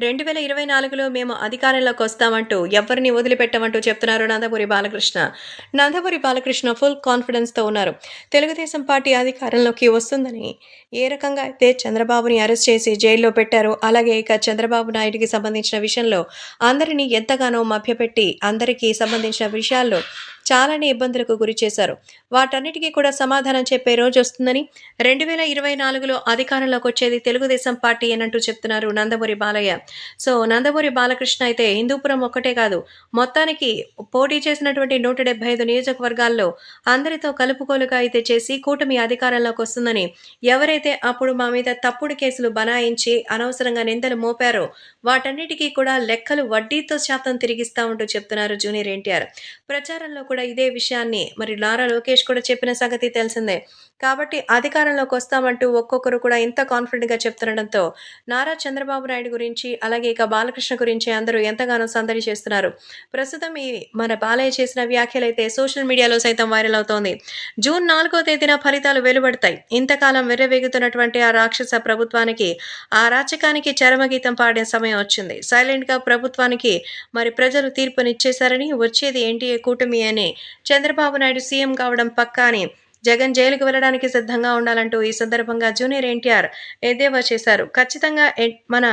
2024లో మేము అధికారంలోకొస్తామంటూ ఎవ్వరిని వదిలిపెట్టమంటూ చెప్తున్నారు నందమూరి బాలకృష్ణ. నందమూరి బాలకృష్ణ ఫుల్ కాన్ఫిడెన్స్‌తో ఉన్నారు. తెలుగుదేశం పార్టీ అధికారంలోకి వస్తుందని ఏ రకంగా అయితే చంద్రబాబుని అరెస్ట్ చేసి జైల్లో పెట్టారో, అలాగే ఇక చంద్రబాబు నాయుడికి సంబంధించిన విషయంలో అందరిని ఎంతగానో మభ్యపెట్టి, అందరికీ సంబంధించిన విషయాల్లో చాలానే ఇబ్బందులకు గురి చేశారు. వాటన్నిటికీ కూడా సమాధానం చెప్పే రోజొస్తుందని, 2024లో అధికారంలోకొచ్చేది తెలుగుదేశం పార్టీయేనంటూ చెప్తున్నారు నందమూరి బాలయ్య. నందమూరి బాలకృష్ణ అయితే హిందూపురం ఒక్కటే కాదు, మొత్తానికి పోటీ చేసినటువంటి 175 నియోజకవర్గాల్లో అందరితో కలుపుకోలుగా అయితే చేసి కూటమి అధికారంలోకొస్తుందని, ఎవరైతే అప్పుడు మా మీద తప్పుడు కేసులు బనాయించి అనవసరంగా నిందలు మోపారో వాటన్నిటికీ కూడా లెక్కలు వడ్డీతో శాతం తిరిగిస్తా ఉంటూ చెప్తున్నారు జూనియర్ ఎన్టీఆర్. ప్రచారంలో కూడా ఇదే విషయాన్ని మరి నారా లోకేష్ కూడా చెప్పిన సంగతి తెలిసిందే. కాబట్టి అధికారంలోకొస్తామంటూ ఒక్కొక్కరు కూడా ఇంత కాన్ఫిడెంట్‌గా చెప్తుండడంతో నారా చంద్రబాబు నాయుడు గురించి, అలాగే ఇక బాలకృష్ణ గురించి అందరూ ఎంతగానో సందడి చేస్తున్నారు. ప్రస్తుతం ఈ మన బాలయ్య చేసిన వ్యాఖ్యలైతే సోషల్ మీడియాలో సైతం వైరల్ అవుతోంది. జూన్ 4వ తేదీన ఫలితాలు వెలువడతాయి. ఇంతకాలం వెర్రవీగుతున్నటువంటి ఆ రాక్షస ప్రభుత్వానికి, ఆ అరాచకానికి చరమగీతం పాడే సమయం వచ్చింది. సైలెంట్‌గా ప్రభుత్వానికి మరి ప్రజలు తీర్పునిచ్చేశారని, వచ్చేది ఎన్డీఏ కూటమి అని, చంద్రబాబు నాయుడు సీఎం కావడం పక్కా అని, జగన్ జైలుకి వెళ్ళడానికి సిద్ధంగా ఉండాలంటూ ఈ సందర్భంగా జూనియర్ ఎన్టీఆర్ ఎద్దేవా చేశారు. ఖచ్చితంగా మన